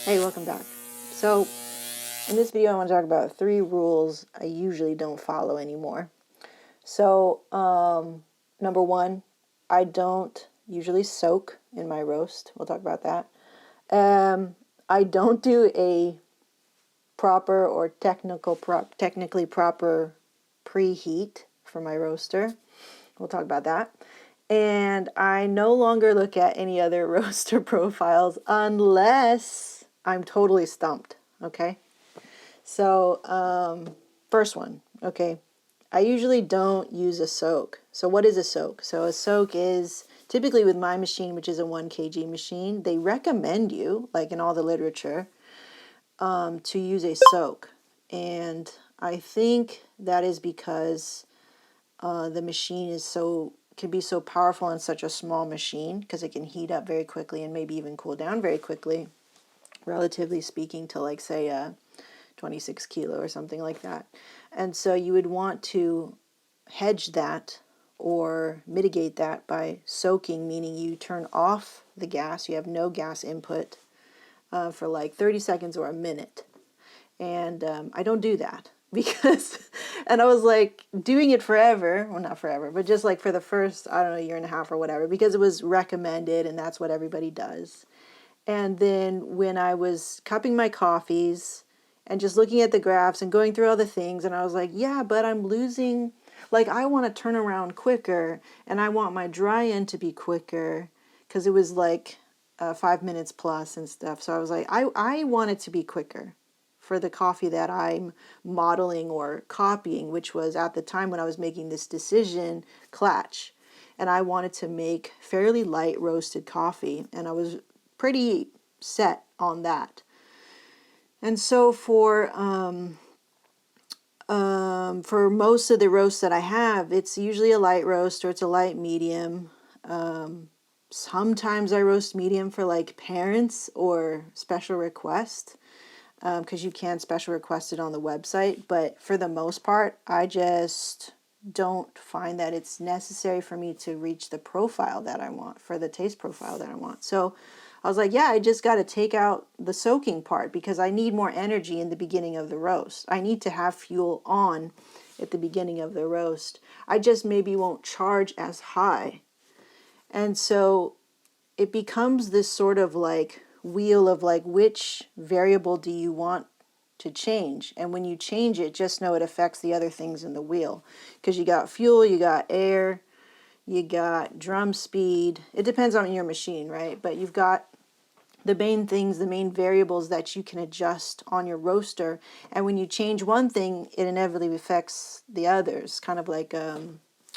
Hey, welcome back. So, in this video, I want to talk about 3 rules I usually don't follow anymore. So, number 1, I don't usually soak in my roast. We'll talk about that. I don't do a proper or technically proper preheat for my roaster. We'll talk about that. And I no longer look at any other roaster profiles unless I'm totally stumped. Okay. So, first one. Okay. I usually don't use a soak. So what is a soak? So a soak is typically with my machine, which is a 1 kg machine, they recommend you, like in all the literature, to use a soak. And I think that is because the machine can be so powerful on such a small machine because it can heat up very quickly and maybe even cool down very quickly, relatively speaking, to like say a 26 kilo or something like that. And so you would want to hedge that or mitigate that by soaking, meaning you turn off the gas, you have no gas input for like 30 seconds or a minute. And I don't do that because, and I was like doing it forever, well, not forever, but just like for the first, I don't know, year and a half or whatever, because it was recommended and that's what everybody does. And then when I was cupping my coffees and just looking at the graphs and going through all the things, and I was like, yeah, but I'm losing, like, I want to turn around quicker and I want my dry end to be quicker because it was like 5 minutes plus and stuff. So I was like, I want it to be quicker for the coffee that I'm modeling or copying, which was at the time when I was making this decision, Clatch. And I wanted to make fairly light roasted coffee, and I was pretty set on that. And so for most of the roasts that I have, it's usually a light roast or it's a light medium. Sometimes I roast medium for like parents or special request, because you can special request it on the website. But for the most part, I just don't find that it's necessary for me to reach the profile that I want, for the taste profile that I want. So I was like, yeah, I just got to take out the soaking part because I need more energy in the beginning of the roast. I need to have fuel on at the beginning of the roast. I just maybe won't charge as high. And so it becomes this sort of like wheel of like, which variable do you want to change? And when you change it, just know it affects the other things in the wheel, because you got fuel, you got air, you got drum speed. It depends on your machine, right? But you've got the main things, the main variables that you can adjust on your roaster. And when you change one thing, it inevitably affects the others, kind of like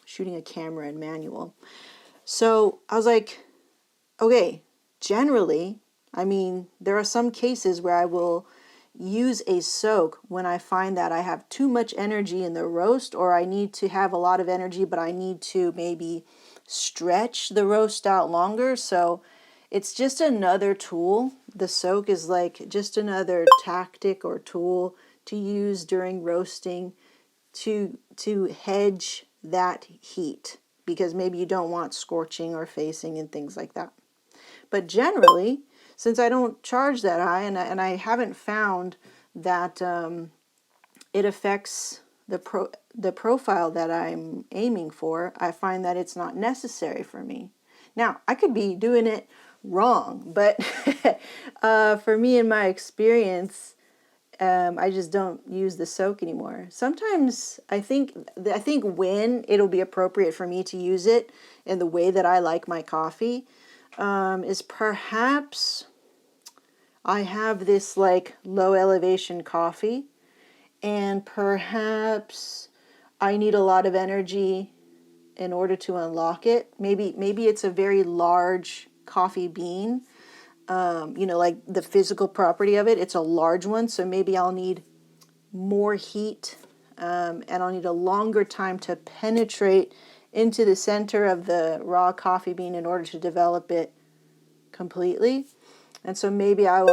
shooting a camera in manual. So I was like, okay, generally, I mean, there are some cases where I will use a soak when I find that I have too much energy in the roast, or I need to have a lot of energy, but I need to maybe stretch the roast out longer. So it's just another tool. The soak is like just another tactic or tool to use during roasting to hedge that heat, because maybe you don't want scorching or facing and things like that. But generally, since I don't charge that high, and I haven't found that it affects the profile that I'm aiming for, I find that it's not necessary for me. Now, I could be doing it wrong, but for me, in my experience, I just don't use the soak anymore. Sometimes I think when it'll be appropriate for me to use it in the way that I like my coffee is perhaps I have this like low elevation coffee, and perhaps I need a lot of energy in order to unlock it. Maybe it's a very large coffee bean. Like the physical property of it, it's a large one, so maybe I'll need more heat, and I'll need a longer time to penetrate into the center of the raw coffee bean in order to develop it completely. And so maybe I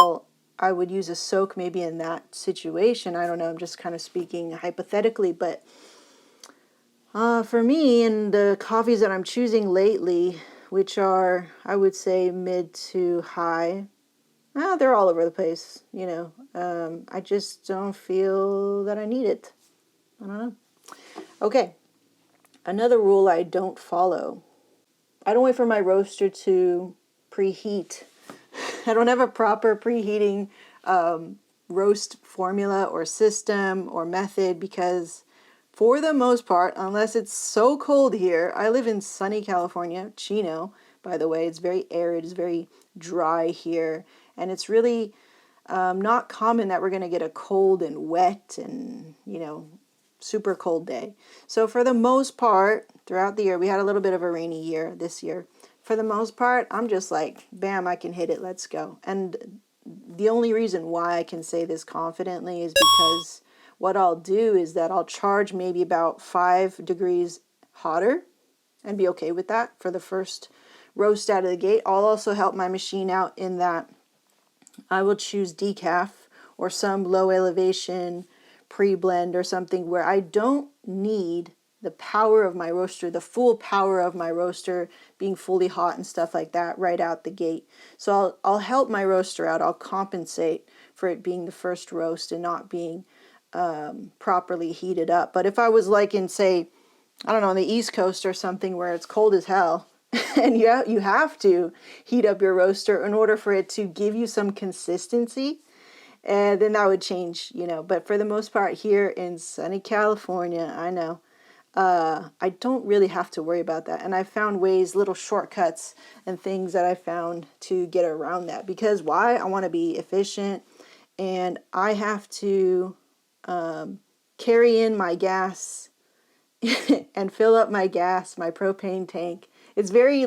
would use a soak maybe in that situation. I don't know, I'm just kind of speaking hypothetically, but for me, and the coffees that I'm choosing lately, which are, I would say, mid to high they're all over the place, I just don't feel that I need it. I don't know. Okay, another rule I don't follow. I don't wait for my roaster to preheat. I don't have a proper preheating roast formula or system or method because for the most part, unless it's so cold here, I live in sunny California, Chino, by the way. It's very arid, it's very dry here, and it's really not common that we're going to get a cold and wet and, super cold day. So for the most part, throughout the year, we had a little bit of a rainy year this year. For the most part, I'm just like, bam, I can hit it, let's go. And the only reason why I can say this confidently is because what I'll do is that I'll charge maybe about 5 degrees hotter and be okay with that for the first roast out of the gate. I'll also help my machine out in that I will choose decaf or some low elevation pre-blend or something where I don't need the power of my roaster, the full power of my roaster being fully hot and stuff like that right out the gate. So I'll help my roaster out. I'll compensate for it being the first roast and not being properly heated up. But if I was like in, say, I don't know, on the East Coast or something where it's cold as hell, and you have to heat up your roaster in order for it to give you some consistency, and then that would change, But for the most part, here in sunny California, I know, I don't really have to worry about that. And I found ways, little shortcuts and things that I found to get around that. Because why? I want to be efficient, and I have to carry in my gas and fill up my gas, my propane tank. It's very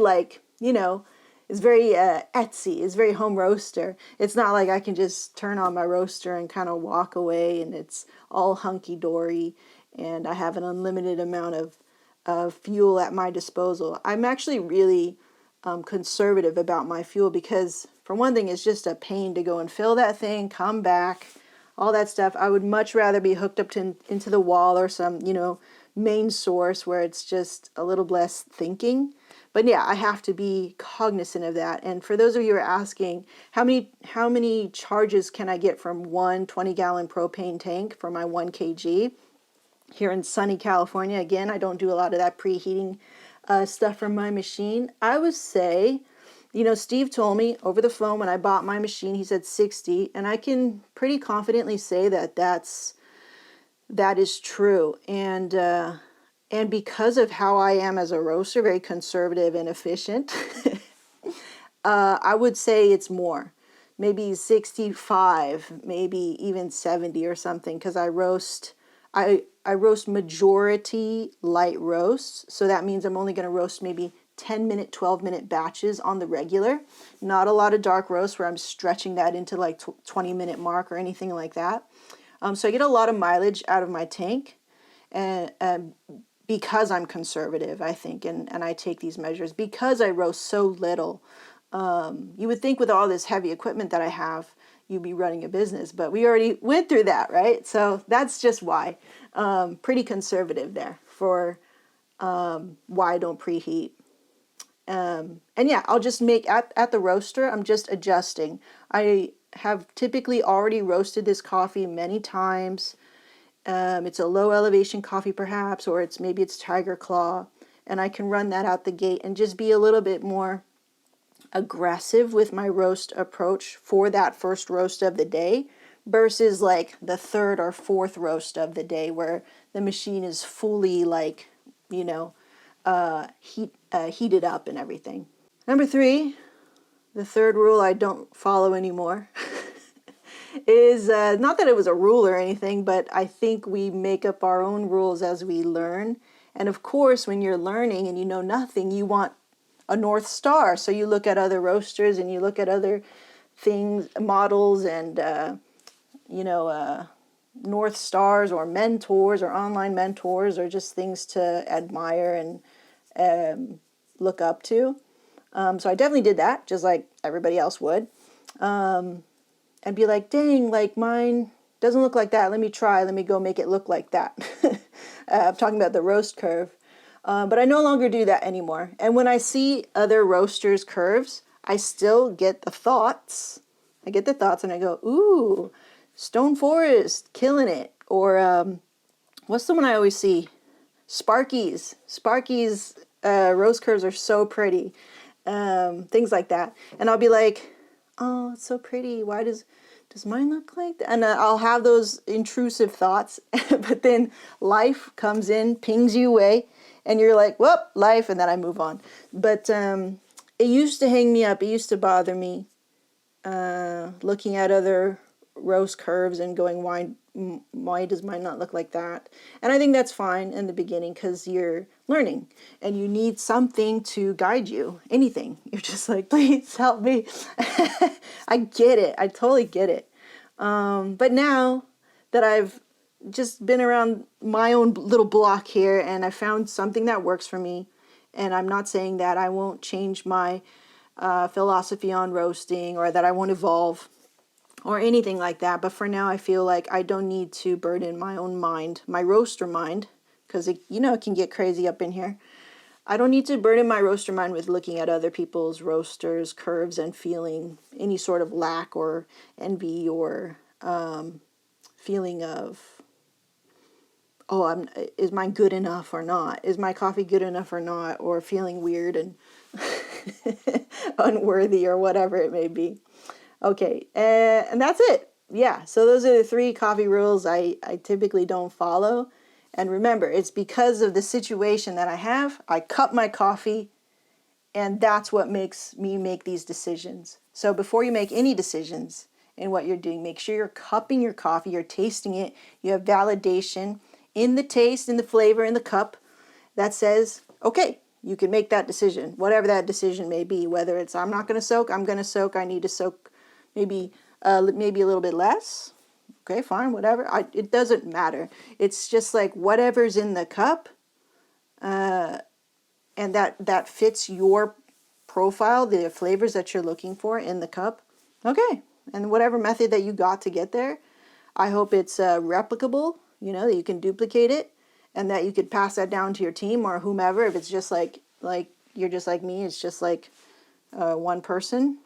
it's very Etsy. It's very home roaster. It's not like I can just turn on my roaster and kind of walk away and it's all hunky-dory and I have an unlimited amount of fuel at my disposal. I'm actually really conservative about my fuel because, for one thing, it's just a pain to go and fill that thing, come back, all that stuff. I would much rather be hooked up into the wall or some, main source where it's just a little less thinking. But yeah, I have to be cognizant of that. And for those of you who are asking, how many charges can I get from one 20-gallon propane tank for my 1 kg? Here in sunny California, again, I don't do a lot of that preheating stuff from my machine. I would say, Steve told me over the phone when I bought my machine, he said 60, and I can pretty confidently say that that is true. And because of how I am as a roaster, very conservative and efficient, I would say it's more. Maybe 65, maybe even 70 or something, because I roast majority light roasts. So that means I'm only going to roast maybe 10-minute, 12-minute batches on the regular. Not a lot of dark roast where I'm stretching that into like 20-minute mark or anything like that. So I get a lot of mileage out of my tank, and because I'm conservative, I think, and I take these measures because I roast so little. You would think with all this heavy equipment that I have, you'd be running a business, but we already went through that, right? So that's just why. Pretty conservative there for why I don't preheat. And yeah, I'll just make at the roaster, I'm just adjusting. I have typically already roasted this coffee many times. It's a low elevation coffee perhaps, or maybe it's Tiger Claw, and I can run that out the gate and just be a little bit more aggressive with my roast approach for that first roast of the day versus like the third or fourth roast of the day where the machine is fully like, heated up and everything. Number 3, the third rule I don't follow anymore is not that it was a rule or anything, but I think we make up our own rules as we learn. And of course, when you're learning and you know nothing, you want a North Star. So you look at other roasters and you look at other things, models, and, North Stars or mentors or online mentors or just things to admire and look up to. So I definitely did that, just like everybody else would. And be like, dang, like mine doesn't look like that. Let me go make it look like that. I'm talking about the roast curve. But I no longer do that anymore. And when I see other roasters' curves, I still get the thoughts. I get the thoughts and I go, ooh, Stone Forest, killing it. Or what's the one I always see? Sparky's. Sparky's roast curves are so pretty. Things like that. And I'll be like, oh, it's so pretty. Why does mine look like that? And I'll have those intrusive thoughts, but then life comes in, pings you away, and you're like, whoop, life, and then I move on. But it used to hang me up. It used to bother me looking at other roast curves and going, why does mine not look like that? And I think that's fine in the beginning because you're learning and you need something to guide you. Anything. You're just like, please help me. I get it. I totally get it. But now that I've just been around my own little block here and I found something that works for me, and I'm not saying that I won't change my philosophy on roasting or that I won't evolve or anything like that. But for now, I feel like I don't need to burden my own mind, my roaster mind, because it can get crazy up in here. I don't need to burden my roaster mind with looking at other people's roasters, curves, and feeling any sort of lack or envy or feeling of, oh, is mine good enough or not? Is my coffee good enough or not? Or feeling weird and unworthy or whatever it may be. Okay, and that's it. Yeah, so those are the 3 coffee rules I typically don't follow. And remember, it's because of the situation that I have. I cup my coffee, and that's what makes me make these decisions. So before you make any decisions in what you're doing, make sure you're cupping your coffee, you're tasting it, you have validation in the taste, in the flavor, in the cup that says, okay, you can make that decision, whatever that decision may be, whether it's I'm not going to soak, I'm going to soak, I need to soak maybe a little bit less. Okay, fine, whatever. It doesn't matter. It's just like whatever's in the cup, and that fits your profile, the flavors that you're looking for in the cup. Okay, and whatever method that you got to get there, I hope it's replicable. That you can duplicate it, and that you could pass that down to your team or whomever. If it's just like you're just like me, it's just like one person,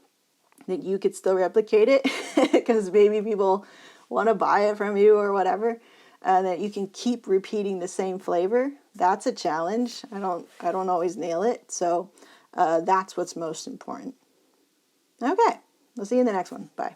that you could still replicate it because maybe people want to buy it from you or whatever, and that you can keep repeating the same flavor. That's a challenge. I don't always nail it, so that's what's most important. Okay, we'll see you in the next one. Bye.